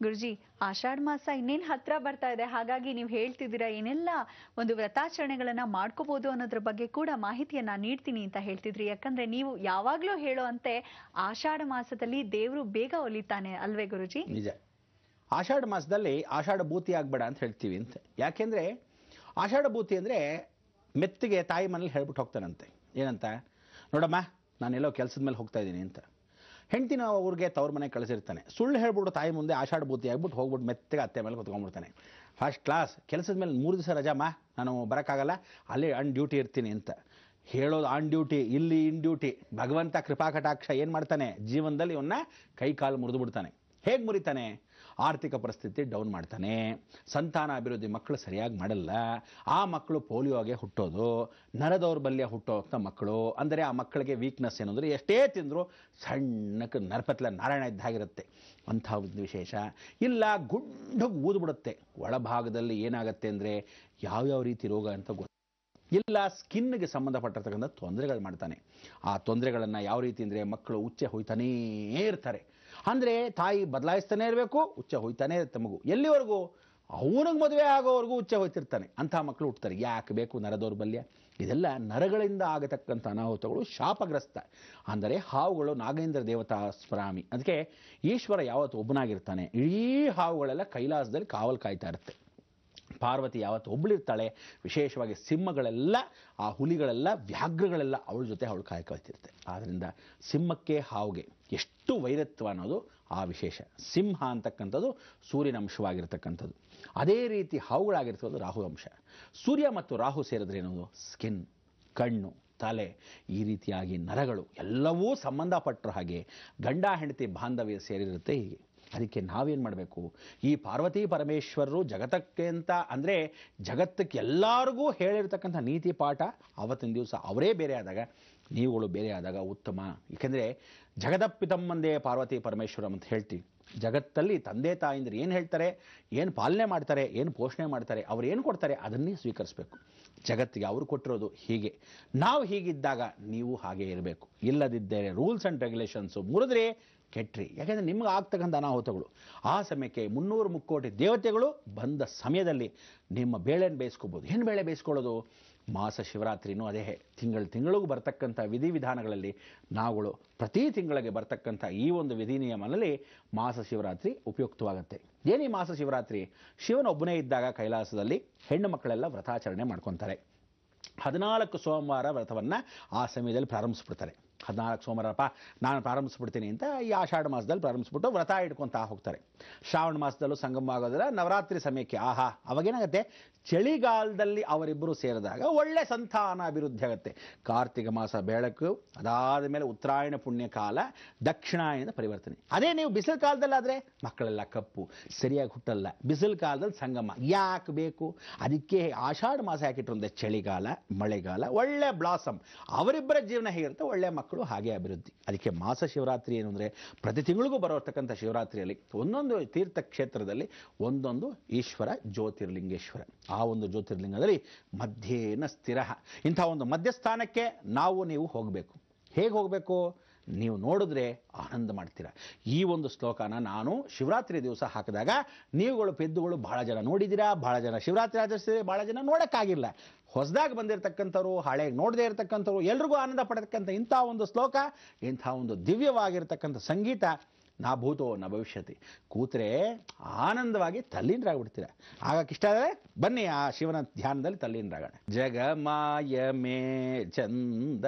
ಗುರುಜಿ, ಆಷಾಢ ಮಾಸ ಇನ್ನೇನ್ ಹತ್ರ ಬರ್ತಾ ಇದೆ, ಹಾಗಾಗಿ ನೀವು ಹೇಳ್ತಿದ್ದೀರಾ ಏನೆಲ್ಲ ಒಂದು ವ್ರತಾಚರಣೆಗಳನ್ನ ಮಾಡ್ಕೋಬಹುದು ಅನ್ನೋದ್ರ ಬಗ್ಗೆ ಕೂಡ ಮಾಹಿತಿಯನ್ನ ನೀಡ್ತೀನಿ ಅಂತ ಹೇಳ್ತಿದ್ರಿ. ಯಾಕಂದ್ರೆ ನೀವು ಯಾವಾಗ್ಲೂ ಹೇಳೋಂತೆ ಆಷಾಢ ಮಾಸದಲ್ಲಿ ದೇವರು ಬೇಗ ಒಲಿತಾನೆ ಅಲ್ವೇ ಗುರುಜಿ? ನಿಜ. ಆಷಾಢ ಮಾಸದಲ್ಲಿ ಆಷಾಢ ಭೂತಿ ಆಗ್ಬೇಡ ಅಂತ ಹೇಳ್ತೀವಿ ಅಂತ. ಯಾಕೆಂದ್ರೆ ಆಷಾಢ ಭೂತಿ ಅಂದ್ರೆ ಮೆತ್ತಿಗೆ ತಾಯಿ ಮನೇಲಿ ಹೇಳ್ಬಿಟ್ಟು ಹೋಗ್ತಾನಂತೆ. ಏನಂತ, ನೋಡಮ್ಮ ನಾನೆಲ್ಲೋ ಕೆಲಸದ ಮೇಲೆ ಹೋಗ್ತಾ ಇದ್ದೀನಿ ಅಂತ. ಹೆಂಡ್ತಿನ ಅವ್ರಿಗೆ ತವ್ರ ಮನೆಗೆ ಕಳಿಸಿರ್ತಾನೆ. ಸುಳ್ಳು ಹೇಳ್ಬಿಟ್ಟು ತಾಯಿ ಮುಂದೆ ಆಷಾಢ ಭೂತಿ ಆಗ್ಬಿಟ್ಟು ಹೋಗ್ಬಿಟ್ಟು ಮೆತ್ತಗೆ ಅತ್ತೆ ಮೇಲೆ ಕುತ್ಕೊಂಡ್ಬಿಡ್ತಾನೆ. ಫಸ್ಟ್ ಕ್ಲಾಸ್ ಕೆಲಸದ ಮೇಲೆ 3 ದಿವಸ ರಜಾಮ್ಮ, ನಾನು ಬರೋಕ್ಕಾಗಲ್ಲ, ಅಲ್ಲಿ ಆನ್ ಡ್ಯೂಟಿ ಇರ್ತೀನಿ ಅಂತ ಹೇಳೋದು. ಆನ್ ಡ್ಯೂಟಿ, ಇಲ್ಲಿ ಇನ್ ಡ್ಯೂಟಿ. ಭಗವಂತ ಕೃಪಾ ಕಟಾಕ್ಷ ಏನು ಮಾಡ್ತಾನೆ, ಜೀವನದಲ್ಲಿ ಇವನ್ನ ಕೈ ಕಾಲು ಮುರಿದು ಬಿಡ್ತಾನೆ. ಹೇಗೆ ಮುರಿತಾನೆ? ಆರ್ಥಿಕ ಪರಿಸ್ಥಿತಿ ಡೌನ್ ಮಾಡ್ತಾನೆ, ಸಂತಾನ ಅಭಿವೃದ್ಧಿ ಮಕ್ಕಳು ಸರಿಯಾಗಿ ಮಾಡಲ್ಲ, ಆ ಮಕ್ಕಳು ಪೋಲಿಯೋಗೆ ಹುಟ್ಟೋದು, ನರದೌರ್ಬಲ್ಯ ಹುಟ್ಟೋಂಥ ಮಕ್ಕಳು. ಅಂದರೆ ಆ ಮಕ್ಕಳಿಗೆ ವೀಕ್ನೆಸ್ ಏನು ಅಂದರೆ ಎಷ್ಟೇ ತಿಂದರೂ ಸಣ್ಣಕ್ಕೆ ನರಪತ್ಲ ನಾರಾಯಣ ಇದ್ದಾಗಿರುತ್ತೆ. ಅಂಥ ಒಂದು ವಿಶೇಷ ಇಲ್ಲ. ಗುಂಡಗೆ ಊದ್ಬಿಡುತ್ತೆ. ಒಳಭಾಗದಲ್ಲಿ ಏನಾಗುತ್ತೆ ಅಂದರೆ ಯಾವ್ಯಾವ ರೀತಿ ರೋಗ ಅಂತ ಗೊತ್ತು ಇಲ್ಲ. ಸ್ಕಿನ್ಗೆ ಸಂಬಂಧಪಟ್ಟಿರ್ತಕ್ಕಂಥ ತೊಂದರೆಗಳು ಮಾಡ್ತಾನೆ. ಆ ತೊಂದರೆಗಳನ್ನು ಯಾವ ರೀತಿ ಅಂದರೆ ಮಕ್ಕಳು ಉಚ್ಚೆ ಹೋಯ್ತಾನೇ ಇರ್ತಾರೆ. ಅಂದರೆ ತಾಯಿ ಬದಲಾಯಿಸ್ತಾನೆ ಇರಬೇಕು, ಉಚ್ಚೆ ಹೋಯ್ತಾನೆ ಇರುತ್ತೆ ಮಗು. ಎಲ್ಲಿವರೆಗೂ? ಅವನಿಗೆ ಮದುವೆ ಆಗೋವರೆಗೂ ಉಚ್ಚೆ ಹೋಯ್ತಿರ್ತಾನೆ. ಅಂಥ ಮಕ್ಕಳು ಹುಟ್ಟುತ್ತಾರೆ. ಯಾಕೆ ಬೇಕು ನರದೌರ್ಬಲ್ಯ? ಇದೆಲ್ಲ ನರಗಳಿಂದ ಆಗತಕ್ಕಂಥ ಅನಾಹುತಗಳು, ಶಾಪಗ್ರಸ್ತ. ಅಂದರೆ ಹಾವುಗಳು ನಾಗೇಂದ್ರ ದೇವತಾ ಸ್ವಾಮಿ. ಅದಕ್ಕೆ ಈಶ್ವರ ಯಾವತ್ತು ಒಬ್ಬನಾಗಿರ್ತಾನೆ, ಇಡೀ ಹಾವುಗಳೆಲ್ಲ ಕೈಲಾಸದಲ್ಲಿ ಕಾವಲು ಕಾಯ್ತಾ ಇರುತ್ತೆ. ಪಾರ್ವತಿ ಯಾವತ್ತು ಒಬ್ಬಳಿರ್ತಾಳೆ, ವಿಶೇಷವಾಗಿ ಸಿಂಹಗಳೆಲ್ಲ, ಆ ಹುಲಿಗಳೆಲ್ಲ, ವ್ಯಾಘ್ರಗಳೆಲ್ಲ ಅವಳ ಜೊತೆ ಅವಳು ಕಾಯ್ಕೊಳ್ತಿರುತ್ತೆ. ಆದ್ದರಿಂದ ಸಿಂಹಕ್ಕೆ ಹಾವುಗೆ ಎಷ್ಟು ವೈರತ್ವ ಅನ್ನೋದು ಆ ವಿಶೇಷ. ಸಿಂಹ ಅಂತಕ್ಕಂಥದ್ದು ಸೂರ್ಯನ ಅಂಶವಾಗಿರ್ತಕ್ಕಂಥದ್ದು. ಅದೇ ರೀತಿ ಹಾವುಗಳಾಗಿರ್ತಕ್ಕಂಥದ್ದು ರಾಹು ಅಂಶ. ಸೂರ್ಯ ಮತ್ತು ರಾಹು ಸೇರಿದ್ರೆ ಏನದು? ಸ್ಕಿನ್, ಕಣ್ಣು, ತಲೆ, ಈ ರೀತಿಯಾಗಿ ನರಗಳು ಎಲ್ಲವೂ ಸಂಬಂಧಪಟ್ಟರು. ಹಾಗೆ ಗಂಡ ಹೆಂಡತಿ ಬಾಂಧವ್ಯ ಸೇರಿರುತ್ತೆ. ಹೀಗೆ ಅದಕ್ಕೆ ನಾವೇನು ಮಾಡಬೇಕು? ಈ ಪಾರ್ವತಿ ಪರಮೇಶ್ವರರು ಜಗತ್ತಕ್ಕೆ ಅಂತ ಅಂದರೆ ಜಗತ್ತಕ್ಕೆ ಎಲ್ಲರಿಗೂ ಹೇಳಿರ್ತಕ್ಕಂಥ ನೀತಿ ಪಾಠ ಅವತ್ತಿನ ದಿವಸ ಅವರೇ ಬೇರೆ ಆದಾಗ, ನೀವುಗಳು ಬೇರೆ ಆದಾಗ ಉತ್ತಮ. ಏಕೆಂದರೆ ಜಗದಪ್ಪಿತಮ್ಮಂದೇ ಪಾರ್ವತಿ ಪರಮೇಶ್ವರಂ ಅಂತ ಹೇಳ್ತೀವಿ. ಜಗತ್ತಲ್ಲಿ ತಂದೆ ತಾಯಿಂದರು ಏನು ಹೇಳ್ತಾರೆ, ಏನು ಪಾಲನೆ ಮಾಡ್ತಾರೆ, ಏನು ಪೋಷಣೆ ಮಾಡ್ತಾರೆ, ಅವ್ರು ಏನು ಕೊಡ್ತಾರೆ ಅದನ್ನೇ ಸ್ವೀಕರಿಸಬೇಕು. ಜಗತ್ತಿಗೆ ಅವರು ಕೊಟ್ಟಿರೋದು ಹೀಗೆ. ನಾವು ಹೀಗಿದ್ದಾಗ ನೀವು ಹಾಗೆ ಇರಬೇಕು. ಇಲ್ಲದಿದ್ದರೆ ರೂಲ್ಸ್ ಆ್ಯಂಡ್ ರೆಗ್ಯುಲೇಷನ್ಸು ಮುರಿದ್ರೆ ಕೆಟ್ರಿ. ಯಾಕೆಂದರೆ ನಿಮ್ಗೆ ಆಗ್ತಕ್ಕಂಥ ಅನಾಹುತಗಳು ಆ ಸಮಯಕ್ಕೆ 300 ಮುಕ್ಕೋಟಿ ದೇವತೆಗಳು ಬಂದ ಸಮಯದಲ್ಲಿ ನಿಮ್ಮ ಬೇಳೆಯನ್ನು ಬೇಯಿಸ್ಕೋಬೋದು. ಏನು ಬೇಳೆ ಬೇಯಿಸ್ಕೊಳ್ಳೋದು? ಮಾಸ ಶಿವರಾತ್ರಿನೂ ಅದೇ. ತಿಂಗಳಿಗೂ ಬರ್ತಕ್ಕಂಥ ವಿಧಿವಿಧಾನಗಳಲ್ಲಿ ನಾವುಗಳು ಪ್ರತಿ ತಿಂಗಳಿಗೆ ಬರ್ತಕ್ಕಂಥ ಈ ಒಂದು ವಿಧಿ ನಿಯಮನಲ್ಲಿ ಮಾಸ ಶಿವರಾತ್ರಿ ಉಪಯುಕ್ತವಾಗುತ್ತೆ. ಏನು ಈ ಮಾಸ ಶಿವರಾತ್ರಿ? ಶಿವನೊಬ್ಬನೇ ಇದ್ದಾಗ ಕೈಲಾಸದಲ್ಲಿ ಹೆಣ್ಣು ಮಕ್ಕಳೆಲ್ಲ ವ್ರತಾಚರಣೆ ಮಾಡ್ಕೊತಾರೆ. 14 ಸೋಮವಾರ ವ್ರತವನ್ನು ಆ ಸಮಯದಲ್ಲಿ ಪ್ರಾರಂಭಿಸ್ಬಿಡ್ತಾರೆ. 14 ಸೋಮವಾರಪ್ಪ ನಾನು ಪ್ರಾರಂಭಿಸ್ಬಿಡ್ತೀನಿ ಅಂತ ಈ ಆಷಾಢ ಮಾಸದಲ್ಲಿ ಪ್ರಾರಂಭಿಸ್ಬಿಟ್ಟು ವ್ರತ ಇಟ್ಕೊತಾ ಹೋಗ್ತಾರೆ. ಶ್ರಾವಣ ಮಾಸದಲ್ಲೂ ಸಂಗಮ ಆಗೋದಿಲ್ಲ. ನವರಾತ್ರಿ ಸಮಯಕ್ಕೆ ಆಹಾ, ಅವಾಗೇನಾಗುತ್ತೆ, ಚಳಿಗಾಲದಲ್ಲಿ ಅವರಿಬ್ಬರು ಸೇರಿದಾಗ ಒಳ್ಳೆ ಸಂತಾನ ಅಭಿವೃದ್ಧಿ ಆಗುತ್ತೆ. ಕಾರ್ತಿಕ ಮಾಸ ಬೆಳಕು, ಅದಾದ ಮೇಲೆ ಉತ್ತರಾಯಣ ಪುಣ್ಯಕಾಲ, ದಕ್ಷಿಣಾಯನದ ಪರಿವರ್ತನೆ. ಅದೇ ನೀವು ಬಿಸಿಲು ಕಾಲದಲ್ಲಾದರೆ ಮಕ್ಕಳೆಲ್ಲ ಕಪ್ಪು, ಸರಿಯಾಗಿ ಹುಟ್ಟಲ್ಲ. ಬಿಸಿಲು ಕಾಲದಲ್ಲಿ ಸಂಗಮ ಯಾಕೆ ಬೇಕು? ಅದಕ್ಕೆ ಆಷಾಢ ಮಾಸ ಯಾಕಿಟ್ರು ಅಂದರೆ ಚಳಿಗಾಲ, ಮಳೆಗಾಲ, ಒಳ್ಳೆ ಬ್ಲಾಸಮ್, ಅವರಿಬ್ಬರ ಜೀವನ ಹೇಗಿರುತ್ತೆ, ಒಳ್ಳೆ ಮಕ್ಕಳು ಹಾಗೆ ಅಭಿವೃದ್ಧಿ. ಅದಕ್ಕೆ ಮಾಸ ಶಿವರಾತ್ರಿ ಏನು ಅಂದರೆ ಪ್ರತಿ ತಿಂಗಳಿಗೂ ಬರೋರ್ತಕ್ಕಂಥ ಶಿವರಾತ್ರಿಯಲ್ಲಿ ಒಂದೊಂದು ತೀರ್ಥ ಕ್ಷೇತ್ರದಲ್ಲಿ ಒಂದೊಂದು ಈಶ್ವರ ಜ್ಯೋತಿರ್ಲಿಂಗೇಶ್ವರ. ಆ ಒಂದು ಜ್ಯೋತಿರ್ಲಿಂಗದಲ್ಲಿ ಮಧ್ಯೇನ ಸ್ಥಿರ. ಇಂಥ ಒಂದು ಮಧ್ಯಸ್ಥಾನಕ್ಕೆ ನೀವು ಹೋಗಬೇಕು. ಹೇಗೆ ಹೋಗಬೇಕು? ನೀವು ನೋಡಿದ್ರೆ ಆನಂದ ಮಾಡ್ತೀರಾ. ಈ ಒಂದು ಶ್ಲೋಕನ ನಾನು ಶಿವರಾತ್ರಿ ದಿವಸ ಹಾಕಿದಾಗ ನೀವುಗಳು ಪೆದ್ದುಗಳು ಭಾಳ ಜನ ನೋಡಿದ್ದೀರಾ, ಭಾಳ ಜನ ಶಿವರಾತ್ರಿ ಆಚರಿಸಿದ್ರೆ, ಭಾಳ ಜನ ನೋಡೋಕ್ಕಾಗಿಲ್ಲ. ಹೊಸದಾಗಿ ಬಂದಿರತಕ್ಕಂಥವ್ರು, ಹಳೆಗೆ ನೋಡದೇ ಇರತಕ್ಕಂಥವ್ರು, ಎಲ್ರಿಗೂ ಆನಂದ ಪಡತಕ್ಕಂಥ ಇಂಥ ಒಂದು ಶ್ಲೋಕ, ಇಂಥ ಒಂದು ದಿವ್ಯವಾಗಿರ್ತಕ್ಕಂಥ ಸಂಗೀತ ನಾ ಭೂತೋ ನ ಭವಿಷ್ಯತಿ. ಕೂತ್ರೆ ಆನಂದವಾಗಿ ತಲ್ಲೀನರಾಗ್ಬಿಡ್ತೀರ. ಆಗಕ್ಕಿಷ್ಟ ಆದರೆ ಬನ್ನಿ ಆ ಶಿವನ ಧ್ಯಾನದಲ್ಲಿ ತಲ್ಲೀನರಾಗೋಣ. ಜಗಮಾಯ ಮೇ ಚಂದ.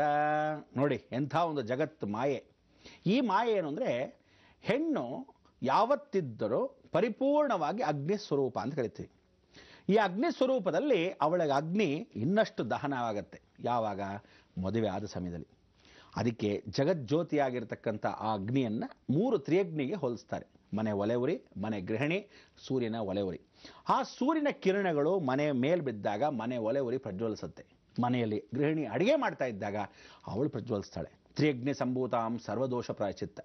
ನೋಡಿ ಎಂಥ ಒಂದು ಜಗತ್ ಮಾಯೆ. ಈ ಮಾಯೆ ಏನು ಅಂದರೆ ಹೆಣ್ಣು ಯಾವತ್ತಿದ್ದರೂ ಪರಿಪೂರ್ಣವಾಗಿ ಅಗ್ನಿ ಸ್ವರೂಪ ಅಂತ ಕರಿತೀವಿ. ಈ ಅಗ್ನಿ ಸ್ವರೂಪದಲ್ಲಿ ಅವಳಿಗೆ ಅಗ್ನಿ ಇನ್ನಷ್ಟು ದಹನವಾಗತ್ತೆ. ಯಾವಾಗ? ಮದುವೆ ಆದ ಸಮಯದಲ್ಲಿ. ಅದಕ್ಕೆ ಜಗಜ್ಯೋತಿಯಾಗಿರ್ತಕ್ಕಂಥ ಆ ಅಗ್ನಿಯನ್ನು 3 ತ್ರಿಯಗ್ನಿಗೆ ಹೋಲಿಸ್ತಾರೆ. ಮನೆ ಒಲೆ ಉರಿ, ಮನೆ ಗೃಹಿಣಿ, ಸೂರ್ಯನ ಒಲೆ ಉರಿ. ಆ ಸೂರ್ಯನ ಕಿರಣಗಳು ಮನೆ ಮೇಲೆ ಬಿದ್ದಾಗ ಮನೆ ಒಲೆ ಉರಿ ಪ್ರಜ್ವಲಿಸುತ್ತೆ. ಮನೆಯಲ್ಲಿ ಗೃಹಿಣಿ ಅಡುಗೆ ಮಾಡ್ತಾ ಇದ್ದಾಗ ಅವಳು ಪ್ರಜ್ವಲಿಸ್ತಾಳೆ. ತ್ರಿಯಗ್ನಿ ಸಂಭೂತಾಂ ಸರ್ವದೋಷ ಪ್ರಾಯಶ್ಚಿತ್ತ.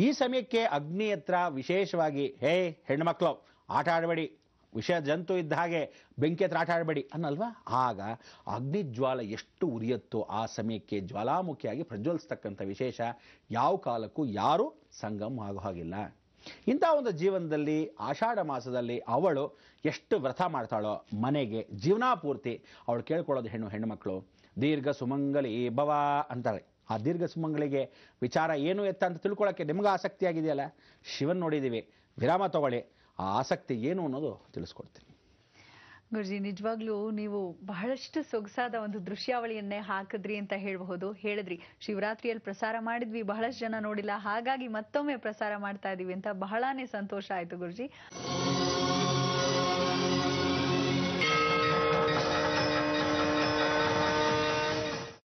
ಈ ಸಮಯಕ್ಕೆ ಅಗ್ನಿ ಹತ್ರ ವಿಶೇಷವಾಗಿ ಹೇ ಹೆಣ್ಮಕ್ಳು ಆಟ ಆಡಬೇಡಿ, ವಿಷ ಜಂತು ಇದ್ದ ಹಾಗೆ ಬೆಂಕಿ ಹತ್ರ ಆಟ ಆಡಬೇಡಿ ಅನ್ನಲ್ವಾ? ಆಗ ಅಗ್ನಿಜ್ವಾಲ ಎಷ್ಟು ಉರಿಯುತ್ತೋ ಆ ಸಮಯಕ್ಕೆ ಜ್ವಾಲಾಮುಖಿಯಾಗಿ ಪ್ರಜ್ವಲಿಸ್ತಕ್ಕಂಥ ವಿಶೇಷ ಯಾವ ಕಾಲಕ್ಕೂ ಯಾರೂ ಸಂಗಮ ಆಗೋ ಹಾಗಿಲ್ಲ. ಇಂಥ ಒಂದು ಜೀವನದಲ್ಲಿ ಆಷಾಢ ಮಾಸದಲ್ಲಿ ಅವಳು ಎಷ್ಟು ವ್ರತ ಮಾಡ್ತಾಳೋ ಮನೆಗೆ ಜೀವನ ಪೂರ್ತಿ ಅವಳು ಕೇಳ್ಕೊಳ್ಳೋದು ಹೆಣ್ಣು ಮಕ್ಕಳು ದೀರ್ಘ ಸುಮಂಗಲಿ ಭವ ಅಂತಾಳೆ. ಆ ದೀರ್ಘ ಸುಮಂಗಳಿಗೆ ವಿಚಾರ ಏನು ಎತ್ತ ಅಂತ ತಿಳ್ಕೊಳ್ಳೋಕ್ಕೆ ನಿಮ್ಗೆ ಆಸಕ್ತಿ ಆಗಿದೆಯಲ್ಲ, ಶಿವನ್ ನೋಡಿದ್ದೀವಿ. ವಿರಾಮ ತಗೊಳ್ಳಿ, ಆ ಆಸಕ್ತಿ ಏನು ಅನ್ನೋದು ತಿಳಿಸ್ಕೊಡ್ತೀನಿ. ಗುರುಜಿ, ನಿಜವಾಗ್ಲೂ ನೀವು ಬಹಳಷ್ಟು ಸೊಗಸಾದ ಒಂದು ದೃಶ್ಯಾವಳಿಯನ್ನೇ ಹಾಕಿದ್ರಿ ಅಂತ ಹೇಳಿದ್ರಿ. ಶಿವರಾತ್ರಿಯಲ್ಲಿ ಪ್ರಸಾರ ಮಾಡಿದ್ವಿ, ಬಹಳಷ್ಟು ಜನ ನೋಡಿಲ್ಲ, ಹಾಗಾಗಿ ಮತ್ತೊಮ್ಮೆ ಪ್ರಸಾರ ಮಾಡ್ತಾ ಇದೀವಿ ಅಂತ. ಬಹಳಾನೇ ಸಂತೋಷ ಆಯ್ತು ಗುರುಜಿ.